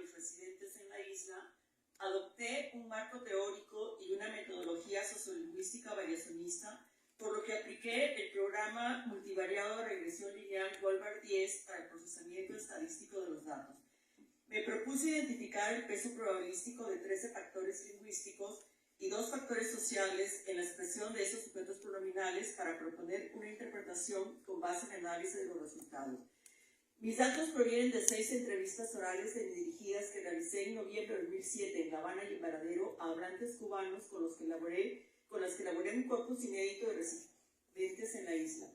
los residentes en la isla, adopté un marco teórico y una metodología sociolingüística variacionista, por lo que apliqué el programa multivariado de regresión lineal Goldberg 10 para el procesamiento estadístico de los datos. Me propuse identificar el peso probabilístico de 13 factores lingüísticos y 2 factores sociales en la expresión de esos sujetos pronominales para proponer una interpretación con base en análisis de los resultados. Mis datos provienen de 6 entrevistas orales dirigidas que realicé en noviembre de 2007 en La Habana y en Varadero a hablantes cubanos con las que elaboré un corpus inédito de residentes en la isla.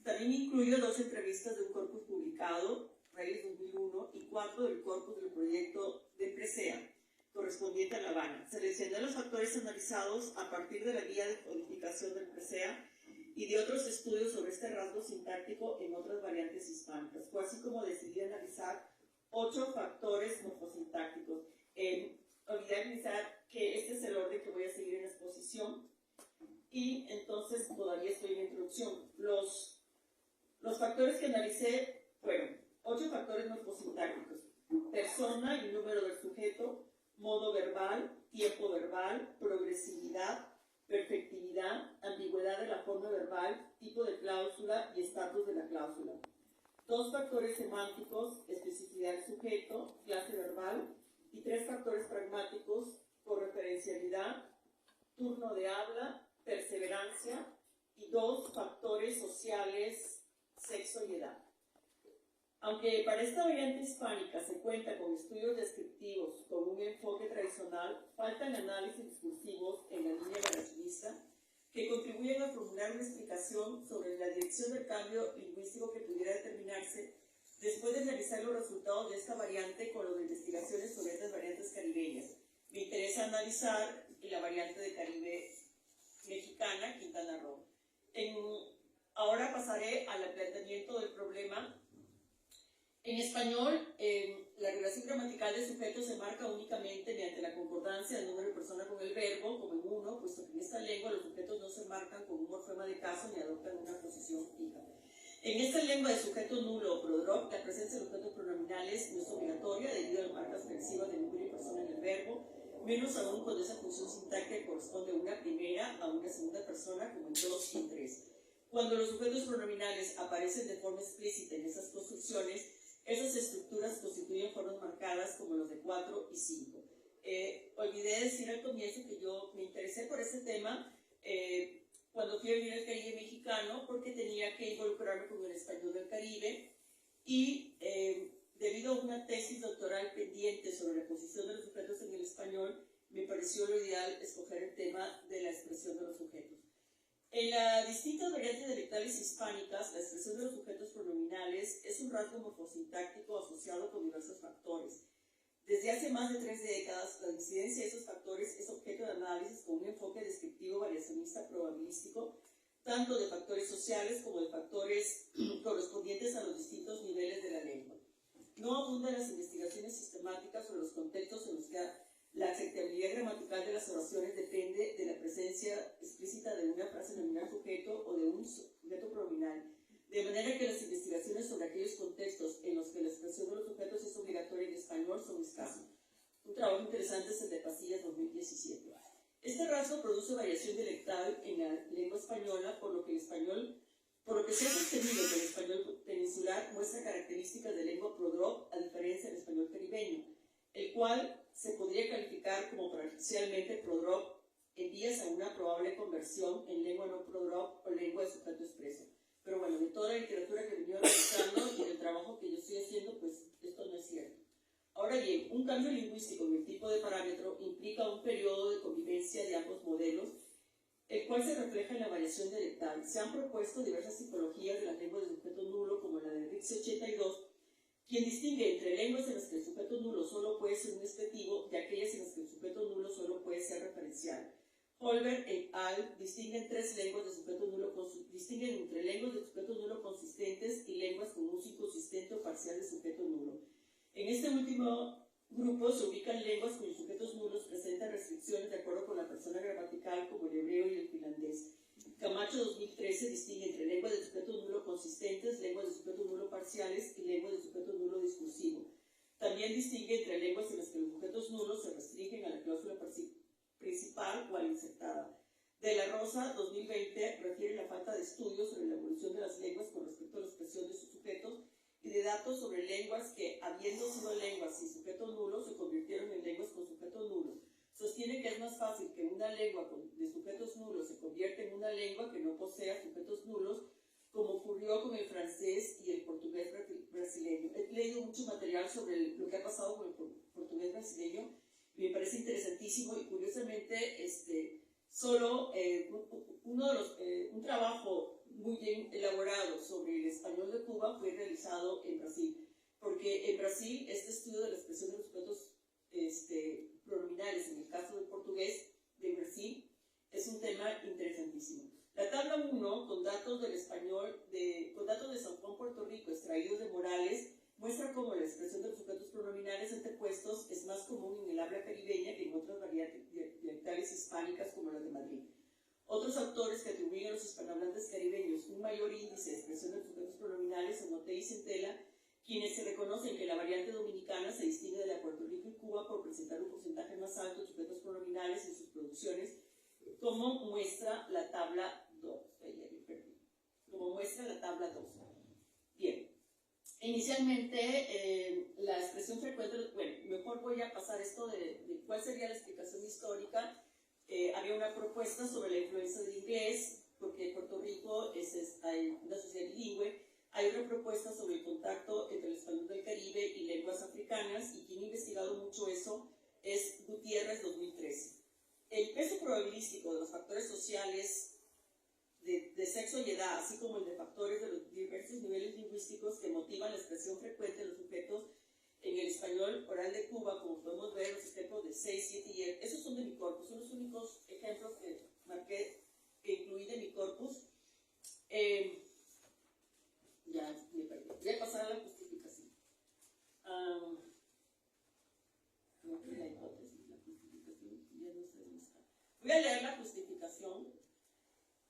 También incluyo 2 entrevistas de un corpus publicado, Reyes 2001, y 4 del corpus del proyecto de Presea, correspondiente a La Habana. Seleccioné los factores analizados a partir de la guía de codificación del Presea y de otros estudios sobre este rasgo sintáctico en otras variantes hispánicas. Fue así como decidí analizar 8 factores morfosintácticos. Olvidé avisar que este es el orden que voy a seguir en la exposición y entonces todavía estoy en la introducción. Los factores que analicé fueron 8 factores morfosintácticos: persona y número del sujeto, modo verbal, tiempo verbal, progresividad, perfectividad, ambigüedad de la forma verbal, tipo de cláusula y estatus de la cláusula. 2 factores semánticos, especificidad del sujeto, clase verbal, y 3 factores pragmáticos, correferencialidad, turno de habla, perseverancia, y 2 factores sociales, sexo y edad. Aunque para esta variante hispánica se cuenta con estudios descriptivos con un enfoque tradicional, faltan análisis discursivos en la línea variacionista que contribuyen a formular una explicación sobre la dirección del cambio lingüístico que pudiera determinarse después de analizar los resultados de esta variante con los de investigaciones sobre estas variantes caribeñas. Me interesa analizar la variante de Caribe mexicana, Quintana Roo. Ahora pasaré al planteamiento del problema. En español, la relación gramatical de sujeto se marca únicamente mediante la concordancia del número de persona con el verbo, como en uno, puesto que en esta lengua los sujetos no se marcan con un morfema de caso ni adoptan una posición fija. En esta lengua de sujeto nulo o prodrop, la presencia de objetos pronominales no es obligatoria debido a las marcas reflexivas de número y persona en el verbo, menos aún cuando esa función sintáctica corresponde a una primera a una segunda persona, como en 2 y en 3. Cuando los sujetos pronominales aparecen de forma explícita en esas construcciones, esas estructuras constituyen formas marcadas como los de 4 y 5. Olvidé decir al comienzo que yo me interesé por este tema cuando fui a vivir al Caribe mexicano, porque tenía que involucrarme con el español del Caribe y debido a una tesis doctoral pendiente sobre la posición de los sujetos en el español, me pareció lo ideal escoger el tema de la expresión de los sujetos. En las distintas variantes dialectales hispánicas, la expresión de los sujetos pronominales es un rasgo morfosintáctico asociado con diversos factores. Desde hace más de 3 décadas, la incidencia de esos factores es objeto de análisis con un enfoque descriptivo variacionista probabilístico, tanto de factores sociales como de factores correspondientes a los distintos niveles de la lengua. No abundan las investigaciones sistemáticas sobre los contextos en los que la aceptabilidad gramatical de las oraciones depende de la presencia explícita de una frase nominal sujeto o de un sujeto pronominal, de manera que las investigaciones sobre aquellos contextos en los que la expresión de los sujetos es obligatoria en español son escasas. Un trabajo interesante es el de Pasillas 2017. Este rasgo produce variación dialectal en la lengua española, por lo que se ha sostenido que el español peninsular muestra características de lengua prodrop a diferencia del español caribeño, el cual se podría calificar como parcialmente prodrop en vías a una probable conversión en lengua no prodrop o lengua de sujeto expreso. Pero bueno, de toda la literatura que he venido realizando y del trabajo que yo estoy haciendo, pues esto no es cierto. Ahora bien, un cambio lingüístico en el tipo de parámetro implica un periodo de convivencia de ambos modelos, el cual se refleja en la variación dialectal. Se han propuesto diversas tipologías de las lenguas de sujeto nulo, como la de Rixi 82, quien distingue entre lenguas en las que el sujeto nulo solo puede ser un expresivo y aquellas en las que el sujeto nulo solo puede ser referencial. Holberg et al. distinguen entre lenguas de sujeto nulo consistentes y lenguas con uso inconsistente o parcial de sujeto nulo. En este último grupo se ubican lenguas cuyos sujetos nulos presentan restricciones de acuerdo con la persona gramatical, como el hebreo y el finlandés. Camacho 2013 distingue entre lenguas de sujeto nulo consistentes, lenguas de sujeto nulo parciales y lenguas de sujeto nulo discursivo. También distingue entre lenguas síntoma principal o insertada. De la Rosa, 2020, refiere la falta de estudios sobre la evolución de las lenguas con respecto a la expresión de sus sujetos y de datos sobre lenguas que, habiendo sido lenguas sin sujetos nulos, se convirtieron en lenguas con sujetos nulos. Sostiene que es más fácil que una lengua de sujetos nulos se convierta en una lengua que no posea sujetos nulos, como ocurrió con el francés y el portugués brasileño. He leído mucho material sobre lo que ha pasado con el portugués brasileño y me parece interesantísimo, y curiosamente solo un trabajo muy bien elaborado sobre el español de Cuba fue realizado en Brasil, porque en Brasil este estudio de la expresión de los sujetos pronominales, en el caso del portugués de Brasil, es un tema interesantísimo. La tabla 1, con datos del español, con datos de San Juan, Puerto Rico, extraídos de Morales, muestra cómo la expresión de los sujetos pronominales antepuestos es más común en el habla caribeña que en otras variantes dialectales hispánicas como las de Madrid. Otros autores que atribuyen a los hispanohablantes caribeños un mayor índice de expresión de los sujetos pronominales son Otey y Centella, quienes se reconocen que la variante dominicana se distingue de la de Puerto Rico y Cuba por presentar un porcentaje más alto de sujetos pronominales en sus producciones, como muestra la tabla 2. Bien. Inicialmente, la expresión frecuente, bueno, mejor voy a pasar esto de cuál sería la explicación histórica. Había una propuesta sobre la influencia del inglés, porque Puerto Rico hay una sociedad bilingüe. Hay otra propuesta sobre el contacto entre el español del Caribe y lenguas africanas, y quien ha investigado mucho eso es Gutiérrez, 2013. El peso probabilístico de los factores sociales de sexo y edad, así como el de factores de los diversos niveles lingüísticos que motivan la expresión frecuente de los sujetos en el español oral de Cuba, como podemos ver los ejemplos de 6, 7 y 10, esos son de mi corpus, son los únicos ejemplos que marqué, que incluí de mi corpus. Ya me perdí. Voy a pasar a la justificación. No tiene la hipótesis, la justificación, ya no sé dónde está. Voy a leer la justificación.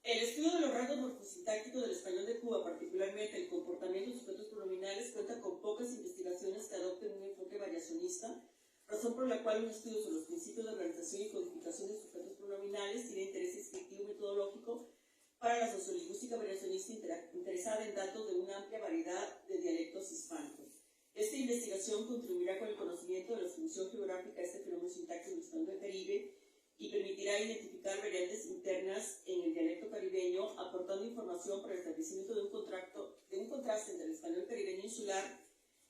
El estudio de los rasgos morfosintácticos del español de Cuba, particularmente el comportamiento de sujetos pronominales, cuenta con pocas investigaciones que adopten un enfoque variacionista, razón por la cual un estudio sobre los principios de organización y codificación de sujetos pronominales tiene interés descriptivo y metodológico para la sociolingüística variacionista interesada en datos de una amplia variedad de dialectos hispánicos. Esta investigación contribuirá con el conocimiento de la distribución geográfica de este fenómeno sintáctico del español del Caribe y permitirá identificar variantes internas en el dialecto caribeño, aportando información para el establecimiento de un contraste entre el español caribeño insular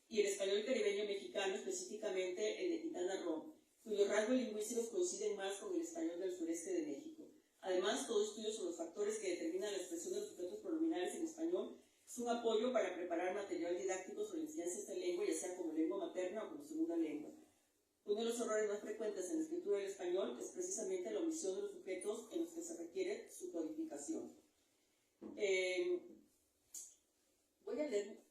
y el español caribeño mexicano, específicamente el de Quintana Roo, cuyos rasgos lingüísticos coinciden más con el español del sureste de México. Además, todo estudio sobre los factores que determinan la expresión de los sujetos pronominales en español es un apoyo para preparar material didáctico sobre la enseñanza de esta lengua, ya sea como lengua materna o como segunda lengua. Uno de los errores más frecuentes en la escritura del español es precisamente la omisión de los sujetos en los que se requiere su codificación. Voy a leer,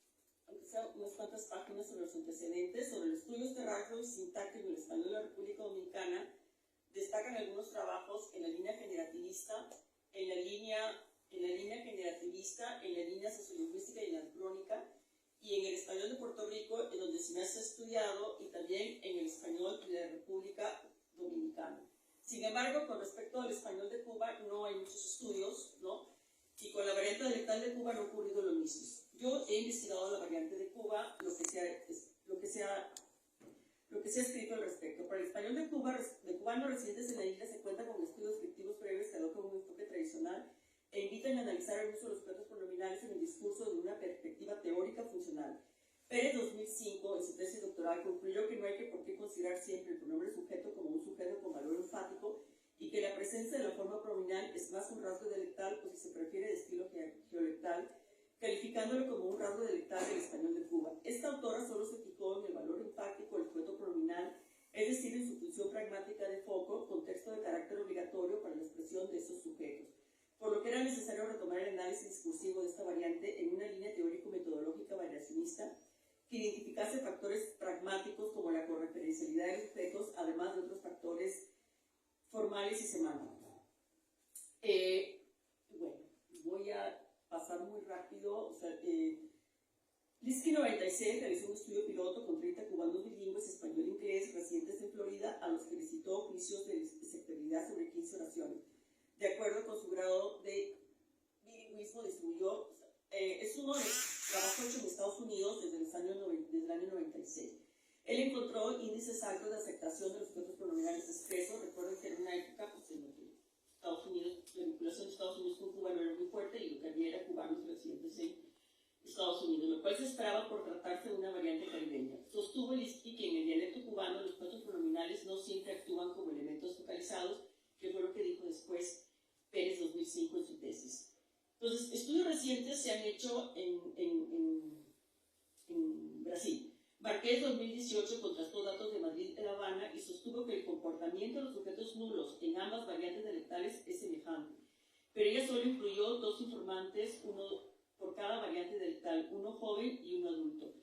aunque sea unas cuantas páginas sobre los antecedentes, sobre los estudios de rasgos sintácticos en el español de la República Dominicana. Destacan algunos trabajos en la línea generativista, en la línea sociolingüística y anacrónica, y en el español de Puerto Rico, en donde se me ha estudiado, y también en el español de la República Dominicana. Sin embargo, con respecto al español de Cuba, no hay muchos estudios, ¿no? Y con la variante dialectal de Cuba no ha ocurrido lo mismo. Yo he investigado la variante de Cuba, lo que se ha escrito al respecto. Para el español de cubanos residentes en la isla se cuenta con estudios descriptivos previos que adoptan un enfoque tradicional e invitan a analizar el uso de los sujetos pronominales en el discurso de una perspectiva teórica funcional. Pérez, 2005, en su tesis doctoral, concluyó que no hay por qué considerar siempre el pronombre sujeto como un sujeto con valor enfático y que la presencia de la forma pronominal es más un rasgo dialectal, o si se prefiere de estilo geolectal, calificándolo como un rasgo dialectal del español de Cuba. Esta autora solo se fijó en el valor enfático del sujeto pronominal, es decir, en su función pragmática de foco, contexto de carácter obligatorio para la expresión de esos sujetos, por lo que era necesario retomar el análisis discursivo de esta variante en una línea teórico-metodológica variacionista que identificase factores pragmáticos como la correferencialidad de los sujetos, además de otros factores formales y semánticos. Bueno, voy a pasar muy rápido. Linsky 96 realizó un estudio piloto con 30 cubanos bilingües español-inglés residentes en Florida, a los que visitó juicios del oraciones. De acuerdo con su grado de bilingüismo, distribuyó, es uno de los trabajos hechos en Estados Unidos desde el año 96. Él encontró índices altos de aceptación de los sujetos pronominales expresos. Recuerden que en una época, pues, en la que Estados Unidos, la vinculación de Estados Unidos con Cuba no era muy fuerte y lo que había era cubanos residentes en Estados Unidos, lo cual se esperaba por tratarse de una variante caribeña. Sostuvo el ISPI que en el dialecto cubano los sujetos pronominales no siempre actúan como elementos focalizados, que fue lo que dijo después Pérez 2005 en su tesis. Entonces, estudios recientes se han hecho en Brasil. Marqués 2018 contrastó datos de Madrid y La Habana y sostuvo que el comportamiento de los sujetos nulos en ambas variantes dialectales es semejante. Pero ella solo incluyó 2 informantes, uno por cada variante dialectal, uno joven y uno adulto.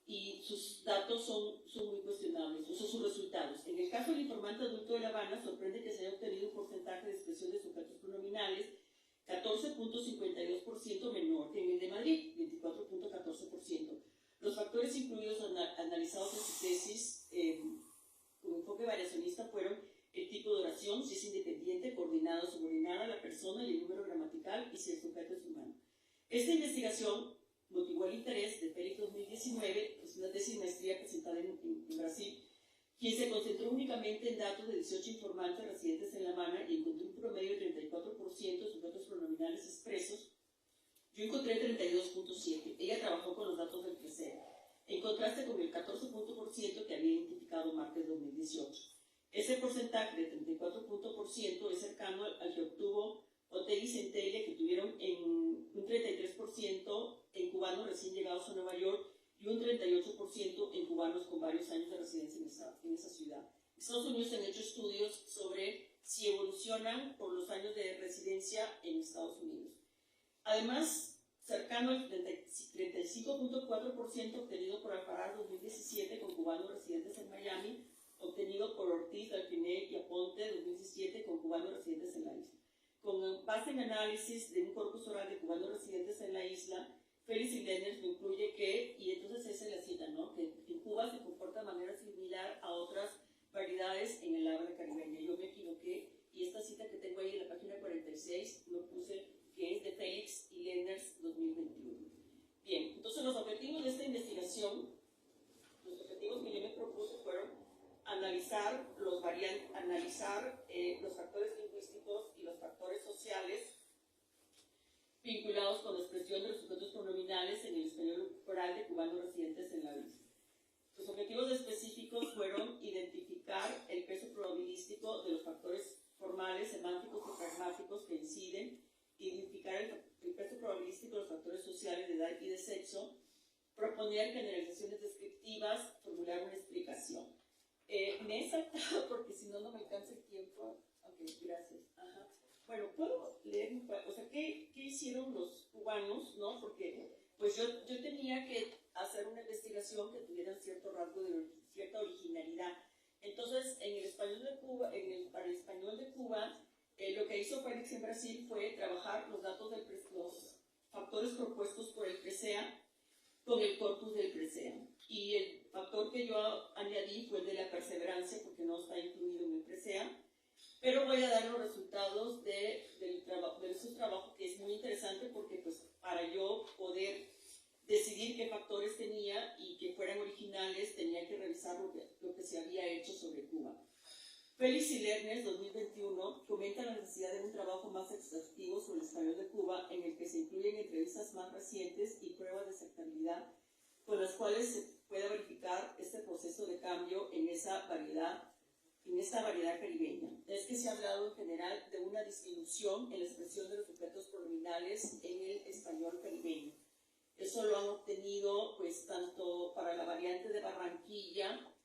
Y sus datos son muy cuestionables, o sea, sus resultados. En el caso del informante adulto de La Habana, sorprende que se haya obtenido un porcentaje de expresión de sujetos pronominales 14.52% menor que en el de Madrid, 24.14%. Los factores incluidos analizados en su tesis con enfoque variacionista fueron el tipo de oración, si es independiente, coordinada o subordinada a la persona y el número gramatical y si el sujeto es humano. Esta investigación motivó el interés de Félix 2019, que es una tesis de maestría presentada en Brasil, quien se concentró únicamente en datos de 18 informantes residentes en La Habana y encontró un promedio de 34% de sujetos pronominales expresos. Yo encontré 32.7%. Ella trabajó con los datos del PRESEA, en contraste con el 14% que había identificado Marqués 2018. Ese porcentaje de 34% es cercano al que obtuvo Otegi y Centella, que tuvieron un 33% en cubanos recién llegados a Nueva York y un 38% en cubanos con varios años de residencia en esa ciudad. Estados Unidos han hecho estudios sobre si evolucionan por los años de residencia en Estados Unidos. Además, cercano al 35.4% obtenido por Alfaraz 2017 con cubanos residentes en Miami, obtenido por Ortiz, Alfinet y Aponte 2017 con cubanos residentes en la isla. Con base en análisis de un corpus oral de cubanos residentes en la isla, Félix y Lenners concluye que, y entonces esa es la cita, ¿no?, que en Cuba se comporta de manera similar a otras variedades en el habla caribeña. Yo me equivoqué y esta cita que tengo ahí en la página 46 lo puse, que es de Félix y Lenners 2021. Bien, entonces los objetivos de esta investigación, los objetivos que yo me propuse fueron analizar los factores lingüísticos y los factores sociales vinculados con la expresión de los sujetos pronominales en el español oral de cubanos residentes en la isla. Los objetivos específicos fueron identificar el peso probabilístico de los factores formales, semánticos y pragmáticos que inciden, identificar el peso probabilístico de los factores sociales de edad y de sexo, proponer generalizaciones descriptivas, formular una explicación. Me he saltado porque si no, no me alcanza el tiempo. Ok, gracias. Ajá. Bueno, puedo leer un poco, o sea, ¿qué hicieron los cubanos, no? Porque pues yo tenía que hacer una investigación que tuviera cierto rasgo de cierta originalidad. Entonces, en el español de Cuba, para el español de Cuba, lo que hizo Félix en Brasil fue trabajar los datos los factores propuestos por el PRESEA con el corpus del PRESEA. Y el factor que yo añadí fue el de la perseverancia, porque no está incluido en el PRESEA. Pero voy a dar los resultados de esos trabajos, que es muy interesante porque pues, para yo poder decidir qué factores tenía y que fueran originales, tenía que revisar lo que se había hecho sobre Cuba. Félix y Lenners, 2021, comenta la necesidad de un trabajo más exhaustivo sobre el español de Cuba, en el que se incluyen entrevistas más recientes y pruebas de aceptabilidad, con las cuales se pueda verificar este proceso de cambio en esta variedad caribeña. Es que se ha hablado en general de una disminución en la expresión de los sujetos pronominales en el español caribeño. Eso lo han obtenido pues tanto para la variante de Barranquilla,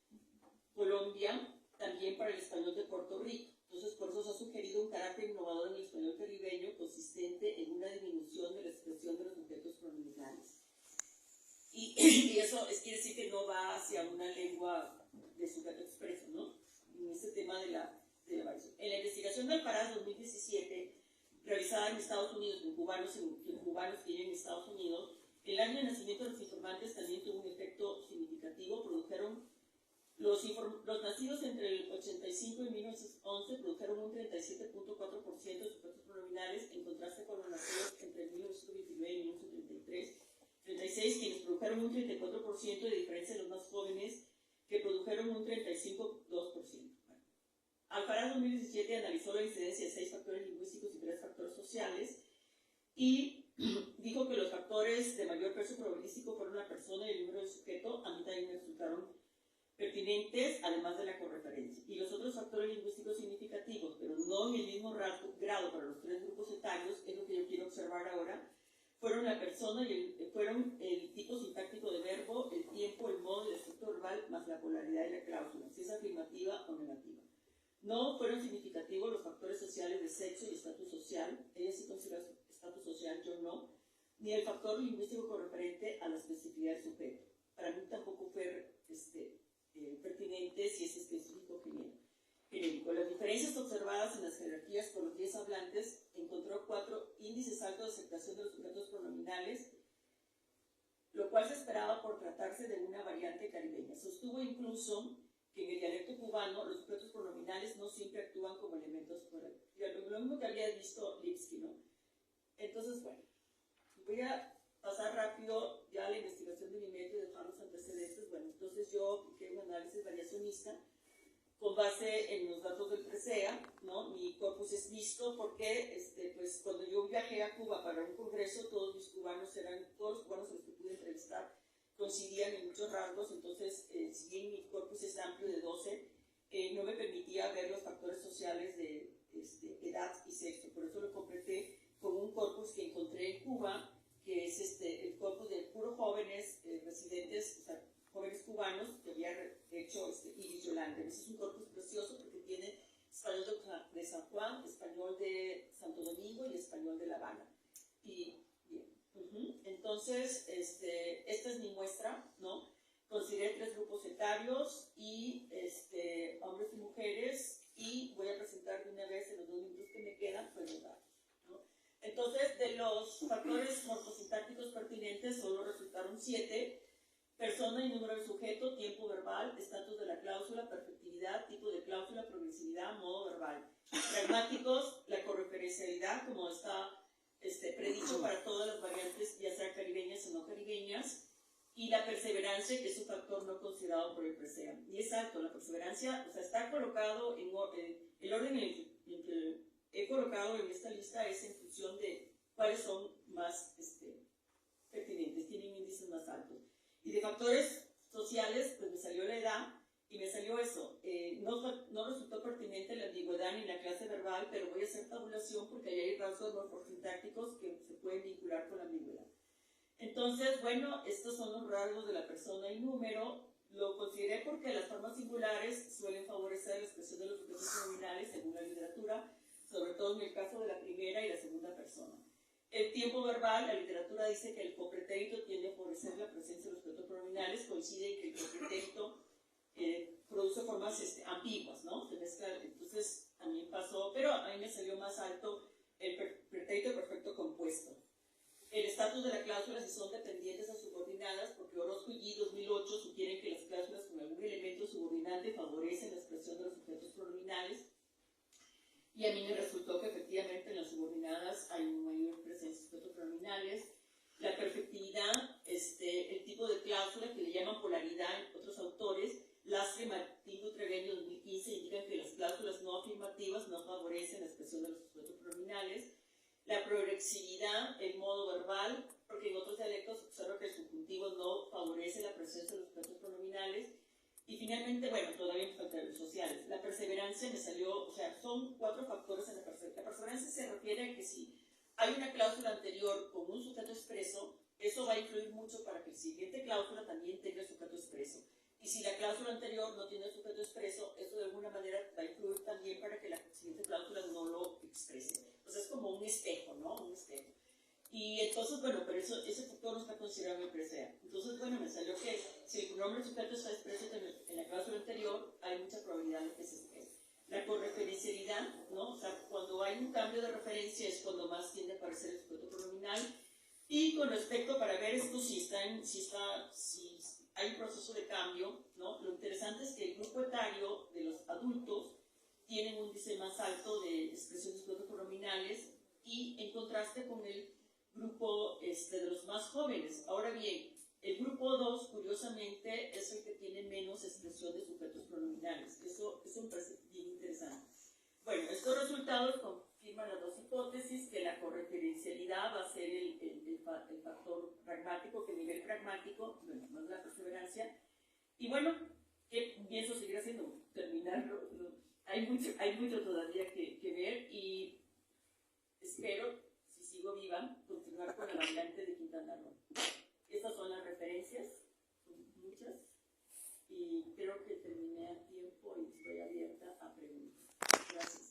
Colombia, también para el español de Puerto Rico. Entonces, por eso se ha sugerido un carácter innovador en el español caribeño consistente en una disminución de la expresión de los sujetos pronominales. Y eso quiere decir que no va hacia una lengua de sujeto expreso, ¿no? En este tema de la variación. En la investigación de Alfaraz 2017, realizada en Estados Unidos con cubanos que viven en Estados Unidos, el año de nacimiento de los informantes también tuvo un efecto significativo. Produjeron Los nacidos entre el 85 y 1911 produjeron un 37.4% de sujetos pronominales, en contraste con los nacidos entre 1929 y 1933, 36, quienes produjeron un 34% de diferencia de los más jóvenes, que produjeron un 35.2%. Bueno, Alcaraz 2017 analizó la incidencia de 6 factores lingüísticos y 3 factores sociales, y dijo que los factores de mayor peso probabilístico fueron la persona y el número de sujeto. A mí también me resultaron pertinentes, además de la correferencia. Y los otros factores lingüísticos significativos, pero no en el mismo grado para los 3 grupos etarios, es lo que yo quiero observar ahora, fueron la persona fueron el tipo sintáctico de verbo, el tiempo, el modo y el efecto verbal, más la polaridad y la cláusula, si es afirmativa o negativa. No fueron significativos los factores sociales de sexo y estatus social. Ella sí considera estatus social, yo no. Ni el factor lingüístico correspondiente a la especificidad del sujeto. Para mí tampoco fue pertinente si es específico genérico. Las diferencias observadas en las jerarquías por los 10 hablantes encontró 4 índices altos de aceptación de los sujetos pronominales, lo cual se esperaba por tratarse de una variante caribeña. Sostuvo incluso que en el dialecto cubano los sujetos pronominales no siempre actúan como elementos lo mismo que había visto Lipsky, ¿no? Entonces, bueno, voy a pasar rápido ya a la investigación de mi método y dejar los antecedentes. Bueno, entonces yo apliqué un análisis variacionista con base en los datos del PRESEA, ¿no? Mi corpus es visto porque pues, cuando yo viajé a Cuba para un congreso, todos los cubanos a los que pude entrevistar coincidían en muchos rasgos. Entonces, si bien mi corpus es amplio de 12, no me permitía ver los factores sociales de edad y sexo. Por eso lo completé con un corpus que encontré en Cuba, que es el corpus de puros jóvenes residentes, o sea, jóvenes cubanos que había hecho Iris Yolanda. Ese es un corpus precioso porque tiene español de San Juan, español de Santo Domingo y español de La Habana. Y bien, entonces, esta es mi muestra, ¿no? Consideré 3 grupos etarios y hombres y mujeres, y voy a presentar de una vez en los 2 minutos que me quedan, pues los datos, ¿no? Entonces, de los factores morfosintácticos pertinentes, solo resultaron 7. Persona y número de sujeto, tiempo verbal, estatus de la cláusula, perfectividad, tipo de cláusula, progresividad, modo verbal. Pragmáticos, la correferencialidad, como está predicho para todas las variantes, ya sea caribeñas o no caribeñas, y la perseverancia, que es un factor no considerado por el PRESEA. Y es alto, la perseverancia, o sea, está colocado en el orden en que he colocado en esta lista es en función de cuáles son más pertinentes, tienen índices más altos. Y de factores sociales, pues me salió la edad y me salió eso. No resultó pertinente la ambigüedad ni la clase verbal, pero voy a hacer tabulación porque ahí hay rasgos morfosintácticos que se pueden vincular con la ambigüedad. Entonces, bueno, estos son los rasgos de la persona y número. Lo consideré porque las formas singulares suelen favorecer la expresión de los sujetos pronominales según la literatura, sobre todo en el caso de la primera y la segunda persona. El tiempo verbal, la literatura dice que el copretérito tiende a favorecer la presencia de los sujetos pronominales, coincide en que el copretérito produce formas ambiguas, ¿no? Se mezcla, entonces también pasó, pero a mí me salió más alto el pretérito perfecto compuesto. El estatus de la cláusula, si son dependientes o subordinadas, porque Orozco y Gui 2008 sugieren que las cláusulas con algún elemento subordinante favorecen la expresión de los sujetos pronominales, y a mí me resultó que efectivamente en las subordinadas hay una mayor presencia de sujetos pronominales. La perfectividad, el tipo de cláusula que le llaman polaridad en otros autores, Lastre, Martín, Treveño 2015 indican que las cláusulas no afirmativas no favorecen la expresión de los sujetos pronominales. La progresividad, el modo verbal, porque en otros dialectos observo que el subjuntivo no favorece la presencia de los sujetos pronominales. Y finalmente, bueno, todavía me faltan los sociales. La perseverancia me salió, o sea, son 4 factores en la perseverancia. La perseverancia se refiere a que si hay una cláusula anterior con un sujeto expreso, eso va a influir mucho para que la siguiente cláusula también tenga el sujeto expreso. Y si la cláusula anterior no tiene el sujeto expreso, eso de alguna manera va a influir también para que la siguiente cláusula no lo exprese. O sea, es como un espejo, ¿no? Un espejo. Y entonces, bueno, pero ese factor no está considerado en el PRESEA. Entonces, bueno, me salió que si el pronombre sujeto está expreso en la cláusula anterior, hay mucha probabilidad de que se exprese. La correferencialidad, ¿no? O sea, cuando hay un cambio de referencia es cuando más tiende a aparecer el sujeto pronominal. Y con respecto, para ver esto, si hay un proceso de cambio, ¿no? Lo interesante es que el grupo etario de los adultos tiene un índice más alto de expresión de sujetos pronominales y en contraste con el grupo de los más jóvenes. Ahora bien, el grupo 2, curiosamente, es el que tiene menos expresión de sujetos pronominales. Eso me parece bien interesante. Bueno, estos resultados confirman las dos hipótesis, que la correferencialidad va a ser el factor pragmático, que a nivel pragmático, bueno, no es la perseverancia. Y bueno, ¿qué pienso seguir haciendo? Terminarlo. ¿No? Hay mucho todavía que ver y espero, si sigo viva, continuar con la variante de Quintana Roo. Estas son las referencias, son muchas, y creo que terminé a tiempo y estoy abierta a preguntas. Gracias.